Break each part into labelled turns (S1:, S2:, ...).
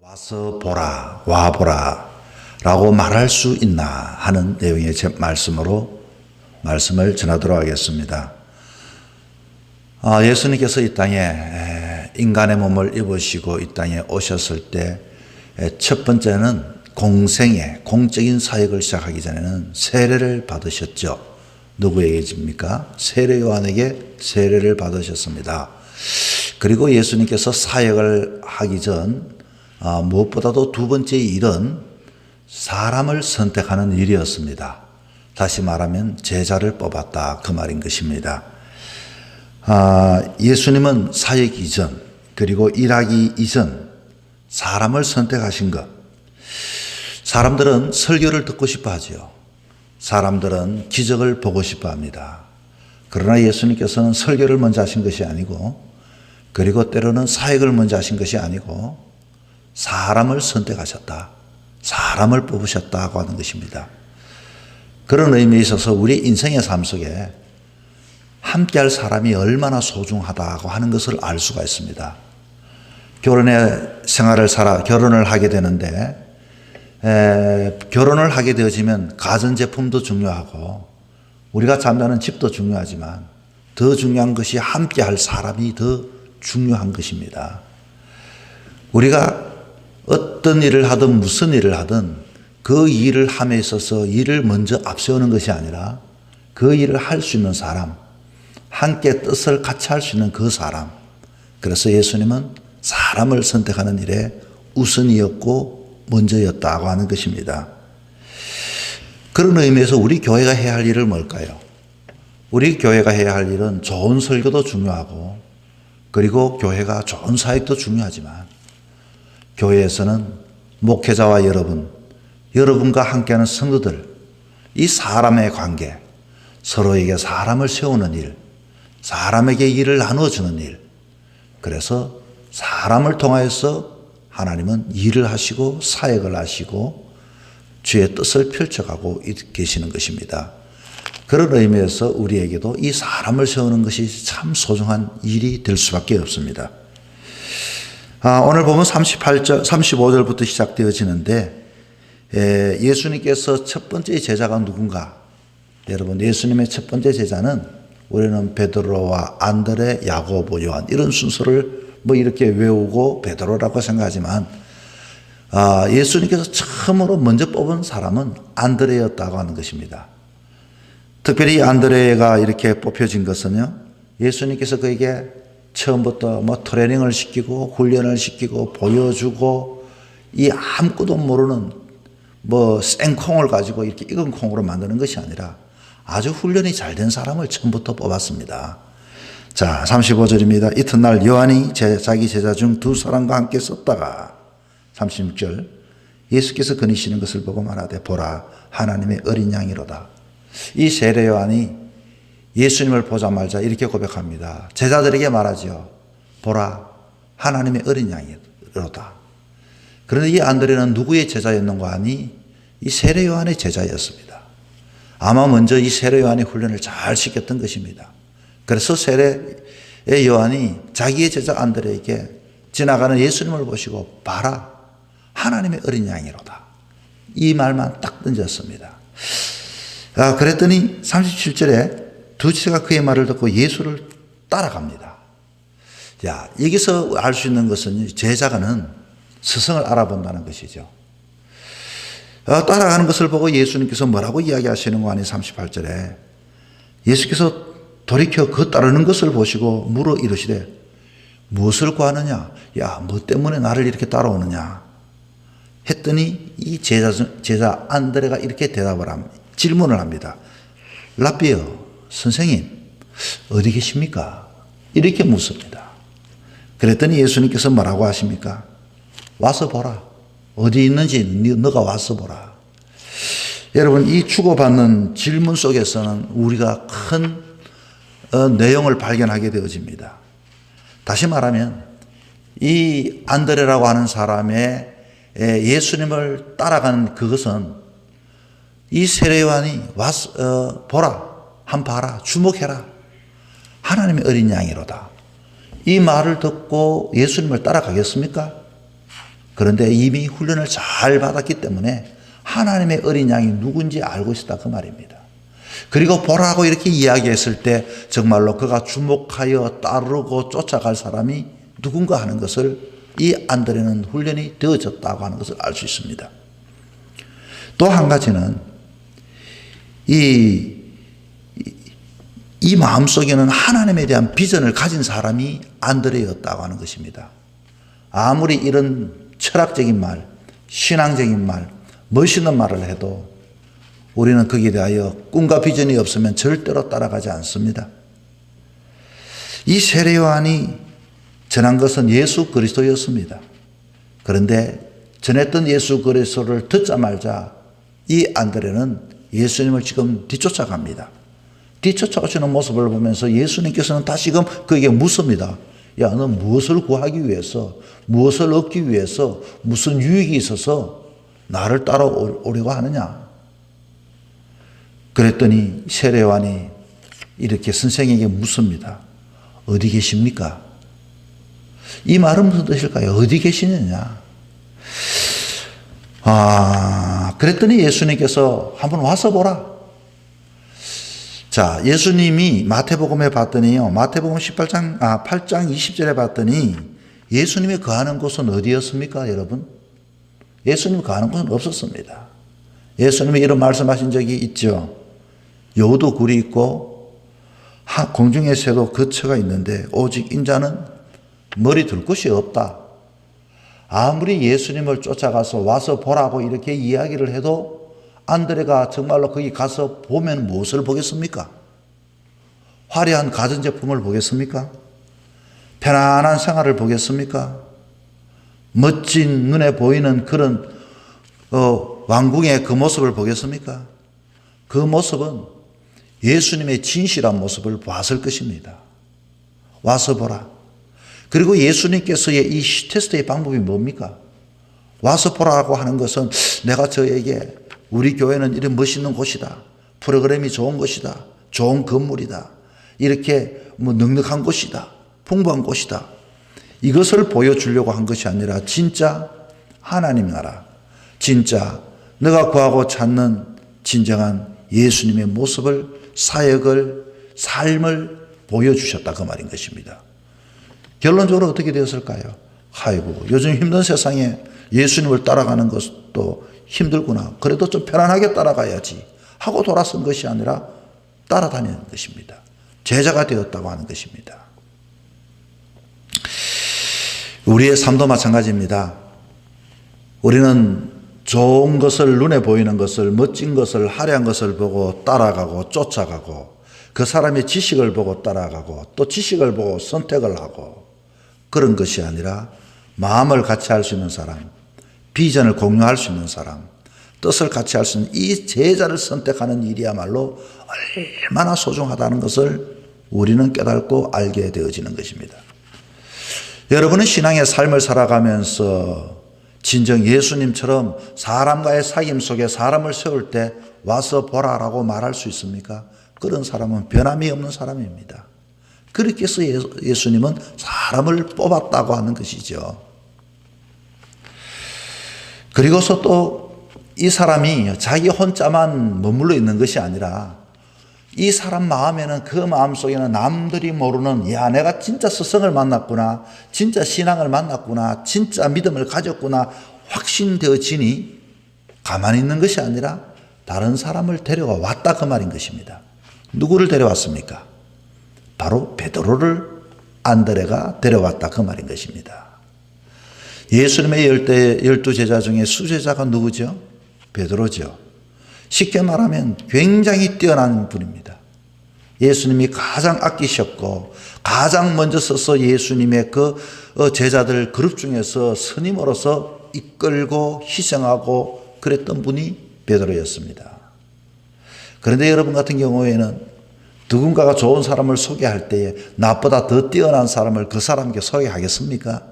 S1: 와서 보라, 와 보라 라고 말할 수 있나 하는 내용의 말씀으로 말씀을 전하도록 하겠습니다. 예수님께서 이 땅에 인간의 몸을 입으시고 이 땅에 오셨을 때 첫 번째는 공생의 공적인 사역을 시작하기 전에는 세례를 받으셨죠. 누구에게입니까? 세례 요한에게 세례를 받으셨습니다. 그리고 예수님께서 사역을 하기 전 무엇보다도 두 번째 일은 사람을 선택하는 일이었습니다. 다시 말하면 제자를 뽑았다 그 말인 것입니다. 예수님은 사역 이전 그리고 일하기 이전 사람을 선택하신 것. 사람들은 설교를 듣고 싶어 하죠. 사람들은 기적을 보고 싶어 합니다. 그러나 예수님께서는 설교를 먼저 하신 것이 아니고 그리고 때로는 사역을 먼저 하신 것이 아니고 사람을 선택하셨다. 사람을 뽑으셨다고 하는 것입니다. 그런 의미에 있어서 우리 인생의 삶 속에 함께할 사람이 얼마나 소중하다고 하는 것을 알 수가 있습니다. 결혼의 생활을 결혼을 하게 되는데 결혼을 하게 되어지면 가전제품도 중요하고 우리가 잠자는 집도 중요하지만 더 중요한 것이 함께할 사람이 더 중요한 것입니다. 우리가 어떤 일을 하든 무슨 일을 하든 그 일을 함에 있어서 일을 먼저 앞세우는 것이 아니라 그 일을 할 수 있는 사람, 함께 뜻을 같이 할 수 있는 그 사람. 그래서 예수님은 사람을 선택하는 일에 우선이었고 먼저였다고 하는 것입니다. 그런 의미에서 우리 교회가 해야 할 일은 뭘까요? 우리 교회가 해야 할 일은 좋은 설교도 중요하고 그리고 교회가 좋은 사역도 중요하지만 교회에서는 목회자와 여러분과 함께하는 성도들, 이 사람의 관계, 서로에게 사람을 세우는 일, 사람에게 일을 나누어주는 일, 그래서 사람을 통하여서 하나님은 일을 하시고 사역을 하시고 주의 뜻을 펼쳐가고 계시는 것입니다. 그런 의미에서 우리에게도 이 사람을 세우는 것이 참 소중한 일이 될 수밖에 없습니다. 오늘 보면 35절부터 시작되어지는데 예수님께서 첫 번째 제자가 누군가? 여러분, 예수님의 첫 번째 제자는 우리는 베드로와 안드레, 야고보, 요한 이런 순서를 이렇게 외우고 베드로라고 생각하지만 예수님께서 처음으로 먼저 뽑은 사람은 안드레였다고 하는 것입니다. 특별히 안드레가 이렇게 뽑혀진 것은요, 예수님께서 그에게 처음부터 트레이닝을 시키고 훈련을 시키고 보여주고 이 아무것도 모르는 생콩을 가지고 이렇게 익은 콩으로 만드는 것이 아니라 아주 훈련이 잘 된 사람을 처음부터 뽑았습니다. 자, 35절입니다. 이튿날 요한이 자기 제자 중 두 사람과 함께 섰다가 36절 예수께서 거니시는 것을 보고 말하되 보라 하나님의 어린 양이로다. 이 세례 요한이 예수님을 보자마자 이렇게 고백합니다. 제자들에게 말하죠. 보라 하나님의 어린 양이로다. 그런데 이 안드레는 누구의 제자였는가 하니 이 세례 요한의 제자였습니다. 아마 먼저 이 세례 요한이 훈련을 잘 시켰던 것입니다. 그래서 세례 요한이 자기의 제자 안드레에게 지나가는 예수님을 보시고 봐라 하나님의 어린 양이로다. 이 말만 딱 던졌습니다. 그랬더니 37절에 두 제자가 그의 말을 듣고 예수를 따라갑니다. 자, 여기서 알 수 있는 것은 제자가는 스승을 알아본다는 것이죠. 따라가는 것을 보고 예수님께서 뭐라고 이야기하시는 거 아니 38절에 예수께서 돌이켜 그 따르는 것을 보시고 물어 이르시되 무엇을 구하느냐? 야, 뭐 때문에 나를 이렇게 따라오느냐? 했더니 이 제자 안드레가 이렇게 질문을 합니다. 라비어, 선생님, 어디 계십니까? 이렇게 묻습니다. 그랬더니 예수님께서 뭐라고 하십니까? 와서 보라. 어디 있는지 너가 와서 보라. 여러분, 이 주고받는 질문 속에서는 우리가 큰 내용을 발견하게 되어집니다. 다시 말하면 이 안드레라고 하는 사람의 예수님을 따라가는 그것은 이 세례 요한이 와서 보라, 한번 봐라, 주목해라. 하나님의 어린 양이로다. 이 말을 듣고 예수님을 따라가겠습니까? 그런데 이미 훈련을 잘 받았기 때문에 하나님의 어린 양이 누군지 알고 있었다 그 말입니다. 그리고 보라고 이렇게 이야기했을 때 정말로 그가 주목하여 따르고 쫓아갈 사람이 누군가 하는 것을 이 안드레는 훈련이 되어졌다고 하는 것을 알 수 있습니다. 또 한 가지는 이 마음속에는 하나님에 대한 비전을 가진 사람이 안드레였다고 하는 것입니다. 아무리 이런 철학적인 말, 신앙적인 말, 멋있는 말을 해도 우리는 거기에 대하여 꿈과 비전이 없으면 절대로 따라가지 않습니다. 이 세례 요한이 전한 것은 예수 그리스도였습니다. 그런데 전했던 예수 그리스도를 듣자 말자 이 안드레는 예수님을 지금 뒤쫓아갑니다. 뒤쫓아오시는 모습을 보면서 예수님께서는 다시금 그에게 묻습니다. 야, 너 무엇을 구하기 위해서, 무엇을 얻기 위해서, 무슨 유익이 있어서 나를 따라오려고 하느냐? 그랬더니 세례 요한이 이렇게 선생에게 묻습니다. 어디 계십니까? 이 말은 무슨 뜻일까요? 어디 계시느냐? 그랬더니 예수님께서 한번 와서 보라. 자, 예수님이 마태복음에 봤더니요. 마태복음 8장 20절에 봤더니 예수님이 거하는 곳은 어디였습니까, 여러분? 예수님이 거하는 곳은 없었습니다. 예수님이 이런 말씀하신 적이 있죠. 여우도 굴이 있고 공중의 새도 거처가 있는데 오직 인자는 머리 둘 곳이 없다. 아무리 예수님을 쫓아가서 와서 보라고 이렇게 이야기를 해도 안드레가 정말로 거기 가서 보면 무엇을 보겠습니까? 화려한 가전제품을 보겠습니까? 편안한 생활을 보겠습니까? 멋진 눈에 보이는 그런 왕궁의 그 모습을 보겠습니까? 그 모습은 예수님의 진실한 모습을 봤을 것입니다. 와서 보라. 그리고 예수님께서의 이 테스트의 방법이 뭡니까? 와서 보라고 하는 것은 내가 저에게 우리 교회는 이런 멋있는 곳이다. 프로그램이 좋은 곳이다. 좋은 건물이다. 이렇게 넉넉한 곳이다. 풍부한 곳이다. 이것을 보여주려고 한 것이 아니라 진짜 하나님 나라, 진짜 내가 구하고 찾는 진정한 예수님의 모습을, 사역을, 삶을 보여주셨다 그 말인 것입니다. 결론적으로 어떻게 되었을까요? 아이고, 요즘 힘든 세상에 예수님을 따라가는 것도 힘들구나. 그래도 좀 편안하게 따라가야지 하고 돌아선 것이 아니라 따라다니는 것입니다. 제자가 되었다고 하는 것입니다. 우리의 삶도 마찬가지입니다. 우리는 좋은 것을, 눈에 보이는 것을, 멋진 것을, 화려한 것을 보고 따라가고 쫓아가고 그 사람의 지식을 보고 따라가고 또 지식을 보고 선택을 하고 그런 것이 아니라 마음을 같이 할 수 있는 사람, 비전을 공유할 수 있는 사람, 뜻을 같이 할 수 있는 이 제자를 선택하는 일이야말로 얼마나 소중하다는 것을 우리는 깨닫고 알게 되어지는 것입니다. 여러분은 신앙의 삶을 살아가면서 진정 예수님처럼 사람과의 사귐 속에 사람을 세울 때 와서 보라라고 말할 수 있습니까? 그런 사람은 변함이 없는 사람입니다. 그렇게 해서 예수님은 사람을 뽑았다고 하는 것이죠. 그리고서 또 이 사람이 자기 혼자만 머물러 있는 것이 아니라 이 사람 마음에는 그 마음속에는 남들이 모르는 야 내가 진짜 스승을 만났구나, 진짜 신앙을 만났구나, 진짜 믿음을 가졌구나 확신되어지니 가만히 있는 것이 아니라 다른 사람을 데려와 왔다 그 말인 것입니다. 누구를 데려왔습니까? 바로 베드로를 안드레가 데려왔다 그 말인 것입니다. 예수님의 12제자 중에 수제자가 누구죠? 베드로죠. 쉽게 말하면 굉장히 뛰어난 분입니다. 예수님이 가장 아끼셨고 가장 먼저 서서 예수님의 그 제자들 그룹 중에서 스님으로서 이끌고 희생하고 그랬던 분이 베드로였습니다. 그런데 여러분 같은 경우에는 누군가가 좋은 사람을 소개할 때에 나보다 더 뛰어난 사람을 그 사람에게 소개하겠습니까?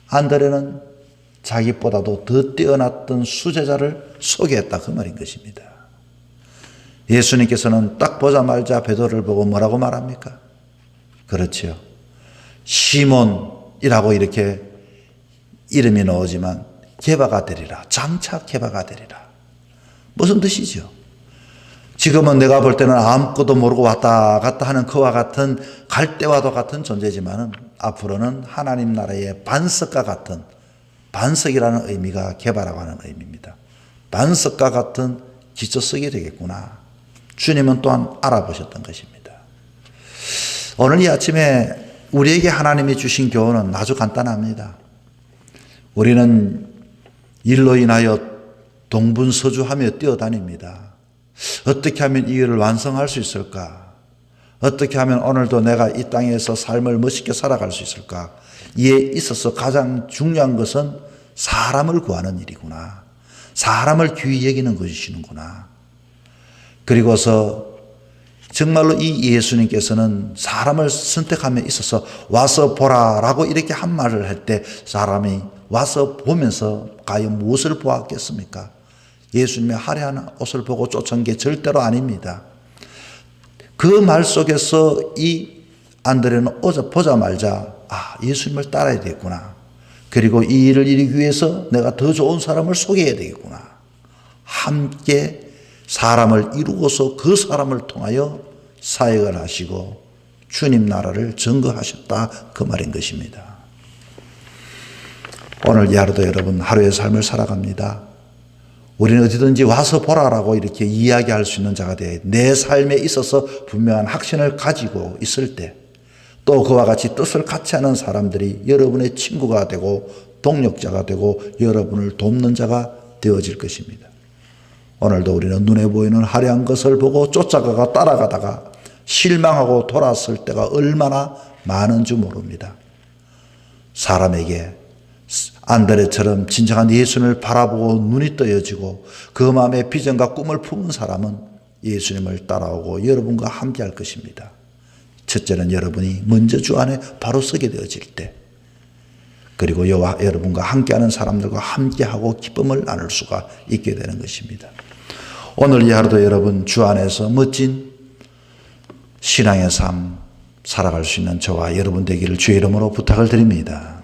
S1: 안드레는 자기보다도 더 뛰어났던 수제자를 소개했다 그 말인 것입니다. 예수님께서는 딱 보자마자 베드로를 보고 뭐라고 말합니까? 그렇죠. 시몬이라고 이렇게 이름이 나오지만 개바가 되리라. 장차 개바가 되리라. 무슨 뜻이죠? 지금은 내가 볼 때는 아무것도 모르고 왔다 갔다 하는 그와 같은 갈대와도 같은 존재지만은 앞으로는 하나님 나라의 반석과 같은, 반석이라는 의미가 개바라고 하는 의미입니다. 반석과 같은 기초석이 되겠구나. 주님은 또한 알아보셨던 것입니다. 오늘 이 아침에 우리에게 하나님이 주신 교훈은 아주 간단합니다. 우리는 일로 인하여 동분서주하며 뛰어다닙니다. 어떻게 하면 이 일을 완성할 수 있을까? 어떻게 하면 오늘도 내가 이 땅에서 삶을 멋있게 살아갈 수 있을까? 이에 있어서 가장 중요한 것은 사람을 구하는 일이구나. 사람을 귀히 여기는 것이시는구나. 그리고서 정말로 이 예수님께서는 사람을 선택함에 있어서 와서 보라라고 이렇게 한 말을 할 때 사람이 와서 보면서 과연 무엇을 보았겠습니까? 예수님의 화려한 옷을 보고 쫓은 게 절대로 아닙니다. 그 말 속에서 이 안드레는 보자마자 예수님을 따라야 되겠구나. 그리고 이 일을 이루기 위해서 내가 더 좋은 사람을 소개해야 되겠구나. 함께 사람을 이루고서 그 사람을 통하여 사역을 하시고 주님 나라를 증거하셨다. 그 말인 것입니다. 오늘 이 하루도 여러분 하루의 삶을 살아갑니다. 우리는 어디든지 와서 보라라고 이렇게 이야기할 수 있는 자가 되어 내 삶에 있어서 분명한 확신을 가지고 있을 때 또 그와 같이 뜻을 같이 하는 사람들이 여러분의 친구가 되고 동력자가 되고 여러분을 돕는 자가 되어질 것입니다. 오늘도 우리는 눈에 보이는 화려한 것을 보고 쫓아가가 따라가다가 실망하고 돌아설 때가 얼마나 많은 줄 모릅니다. 사람에게 안드레처럼 진정한 예수님을 바라보고 눈이 떠여지고 그 마음에 비전과 꿈을 품은 사람은 예수님을 따라오고 여러분과 함께 할 것입니다. 첫째는 여러분이 먼저 주 안에 바로 서게 되어질 때, 그리고 여러분과 함께하는 사람들과 함께하고 기쁨을 나눌 수가 있게 되는 것입니다. 오늘 이 하루도 여러분 주 안에서 멋진 신앙의 삶 살아갈 수 있는 저와 여러분 되기를 주의 이름으로 부탁을 드립니다.